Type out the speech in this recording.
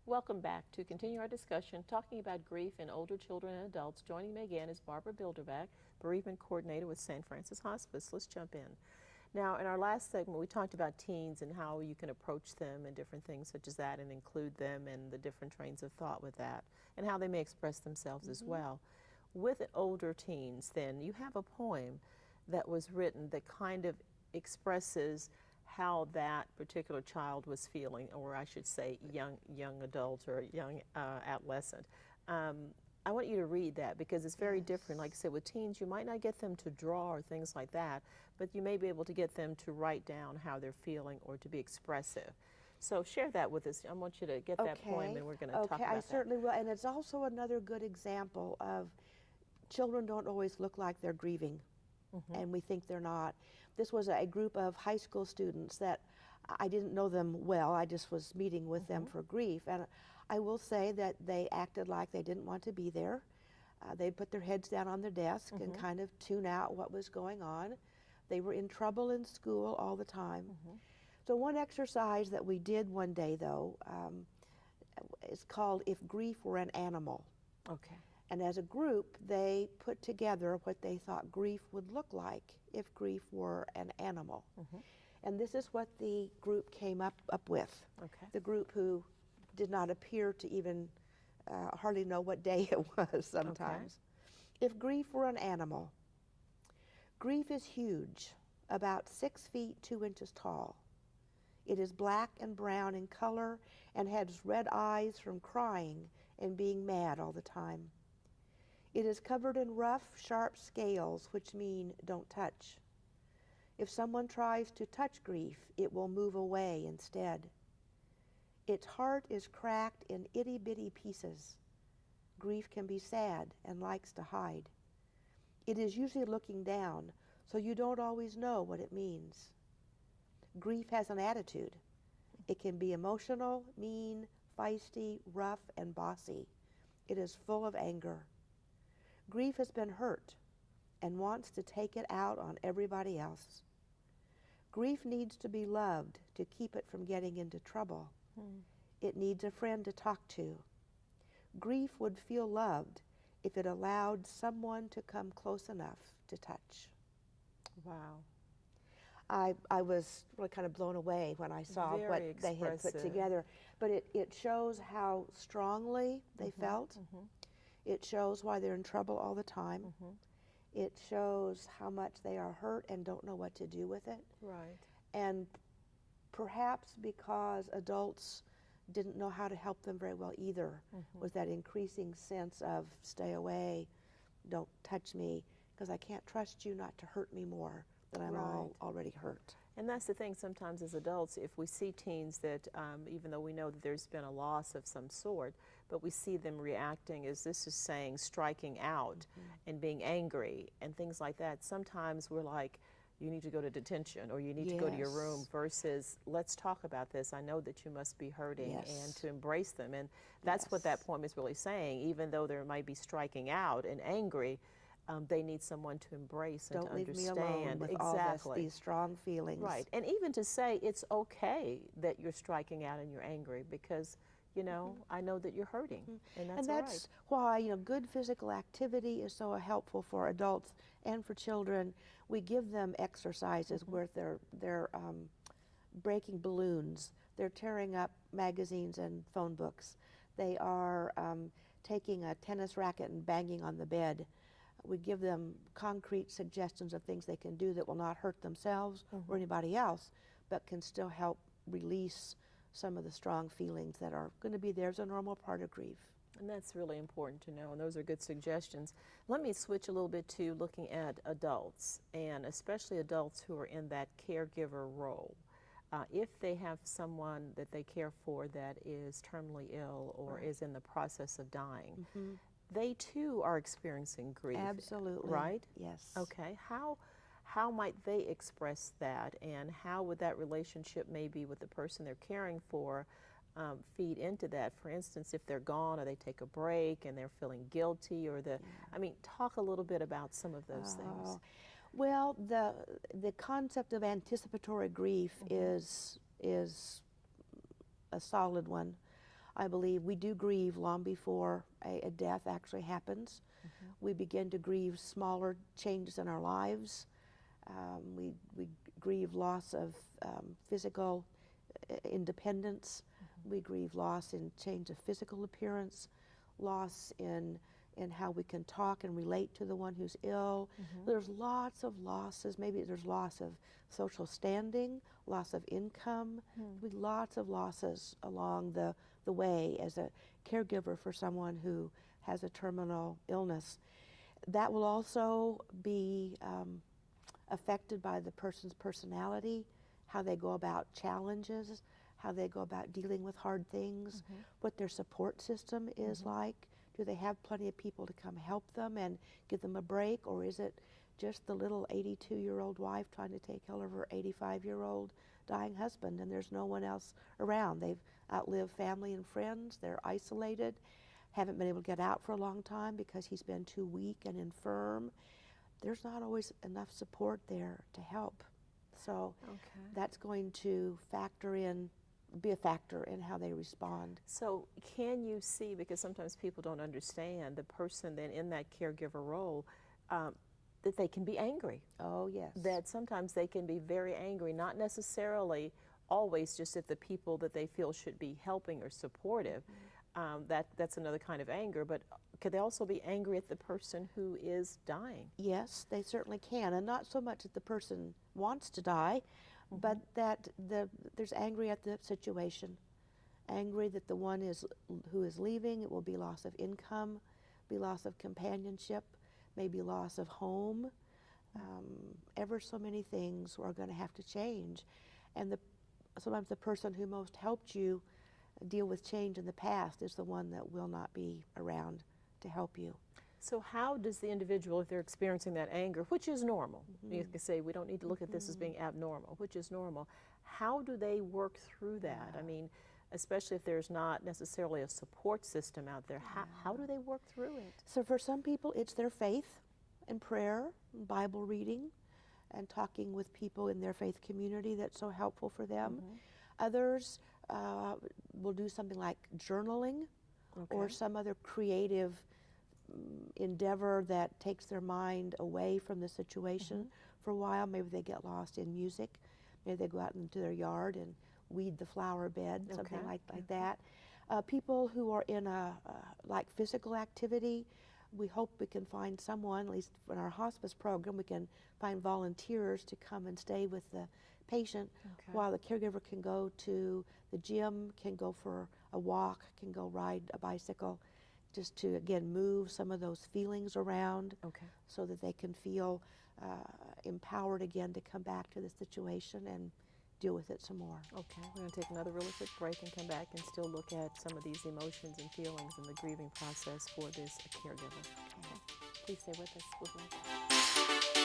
Welcome back to continue our discussion talking about grief in older children and adults. Joining me again is Barbara Bilderback, bereavement coordinator with St. Francis Hospice. Let's jump in. Now, in our last segment, we talked about teens and how you can approach them and different things such as that and include them and the different trains of thought with that and how they may express themselves as well. With older teens, then, you have a poem that was written that kind of expresses how that particular child was feeling, or I should say young adult or young adolescent. I want you to read that because it's very different. Like I said, with teens, you might not get them to draw or things like that, but you may be able to get them to write down how they're feeling or to be expressive. So share that with us. I want you to get that poem and we're going to talk about that. Okay, I certainly will. And it's also another good example of children don't always look like they're grieving. And we think they're not. This was a group of high school students that I didn't know them well. I just was meeting with them for grief. And I will say that they acted like they didn't want to be there. They put their heads down on their desk and kind of tune out what was going on. They were in trouble in school all the time. So one exercise that we did one day, though, is called If Grief Were an Animal. Okay. And as a group, they put together what they thought grief would look like if grief were an animal. And this is what the group came up with. Okay. The group who did not appear to even hardly know what day it was sometimes. If grief were an animal, grief is huge, about 6 feet 2 inches tall. It is black and brown in color and has red eyes from crying and being mad all the time. It is covered in rough, sharp scales, which mean don't touch. If someone tries to touch grief, it will move away instead. Its heart is cracked in itty-bitty pieces. Grief can be sad and likes to hide. It is usually looking down, so you don't always know what it means. Grief has an attitude. It can be emotional, mean, feisty, rough, and bossy. It is full of anger. Grief has been hurt and wants to take it out on everybody else. Grief needs to be loved to keep it from getting into trouble. It needs a friend to talk to. Grief would feel loved if it allowed someone to come close enough to touch. Wow. I was really kind of blown away when I saw Very what they had put expressive. together. But it shows how strongly they felt. It shows why they're in trouble all the time. It shows how much they are hurt and don't know what to do with it. Right. And perhaps because adults didn't know how to help them very well either, was that increasing sense of stay away, don't touch me, because I can't trust you not to hurt me more than I'm already hurt. And that's the thing, sometimes as adults, if we see teens that, even though we know that there's been a loss of some sort, but we see them reacting, as this is saying, striking out and being angry and things like that, sometimes we're like, you need to go to detention or you need to go to your room versus let's talk about this. I know that you must be hurting and to embrace them. And that's what that poem is really saying. Even though there might be striking out and angry, they need someone to embrace and to understand. Don't leave me alone with all these strong feelings. Right, and even to say it's okay that you're striking out and you're angry because, you know, I know that you're hurting, and that's why, you know, good physical activity is so helpful for adults and for children. We give them exercises where they're breaking balloons, they're tearing up magazines and phone books, they are taking a tennis racket and banging on the bed. We give them concrete suggestions of things they can do that will not hurt themselves or anybody else, but can still help release some of the strong feelings that are going to be there as a normal part of grief. And that's really important to know, and those are good suggestions. Let me switch a little bit to looking at adults, and especially adults who are in that caregiver role. If they have someone that they care for that is terminally ill or is in the process of dying, they too are experiencing grief. Absolutely. Right? Yes. Okay. How might they express that, and how would that relationship maybe with the person they're caring for feed into that? For instance, if they're gone or they take a break and they're feeling guilty, or I mean, talk a little bit about some of those things. Well, the concept of anticipatory grief is a solid one. I believe we do grieve long before a death actually happens. We begin to grieve smaller changes in our lives. We grieve loss of physical independence. We grieve loss in change of physical appearance, loss in how we can talk and relate to the one who's ill. There's lots of losses. Maybe there's loss of social standing, loss of income. Lots of losses along the way as a caregiver for someone who has a terminal illness. That will also be affected by the person's personality, how they go about challenges, how they go about dealing with hard things, what their support system is like. Do they have plenty of people to come help them and give them a break, or is it just the little 82-year-old wife trying to take care of her 85-year-old dying husband, and there's no one else around? They've outlived family and friends, they're isolated, haven't been able to get out for a long time because he's been too weak and infirm. There's not always enough support there to help. So that's going to be a factor in how they respond. So can you see, because sometimes people don't understand, the person then in that caregiver role, that they can be angry? Oh, yes. That sometimes they can be very angry, not necessarily always just at the people that they feel should be helping or supportive. That's another kind of anger, but could they also be angry at the person who is dying? Yes, they certainly can, and not so much that the person wants to die, but that there's angry at the situation, angry that the one who is leaving, it will be loss of income, be loss of companionship, maybe loss of home. Ever so many things are going to have to change, and sometimes the person who most helped you deal with change in the past is the one that will not be around to help you. So how does the individual, if they're experiencing that anger, which is normal, you can say we don't need to look at this as being abnormal, which is normal, how do they work through that? I mean, especially if there's not necessarily a support system out there, how do they work through it? So for some people, it's their faith and prayer, and Bible reading, and talking with people in their faith community that's so helpful for them. Others will do something like journaling or some other creative endeavor that takes their mind away from the situation for a while. Maybe they get lost in music. Maybe they go out into their yard and weed the flower bed, something like that. People who are in like physical activity, we hope we can find someone, at least in our hospice program, we can find volunteers to come and stay with the patient while the caregiver can go to the gym, can go for a walk, can go ride a bicycle, just to, again, move some of those feelings around so that they can feel empowered again to come back to the situation and deal with it some more. Okay, we're going to take another really quick break and come back and still look at some of these emotions and feelings in the grieving process for this caregiver. Please stay with us. We'll be right back.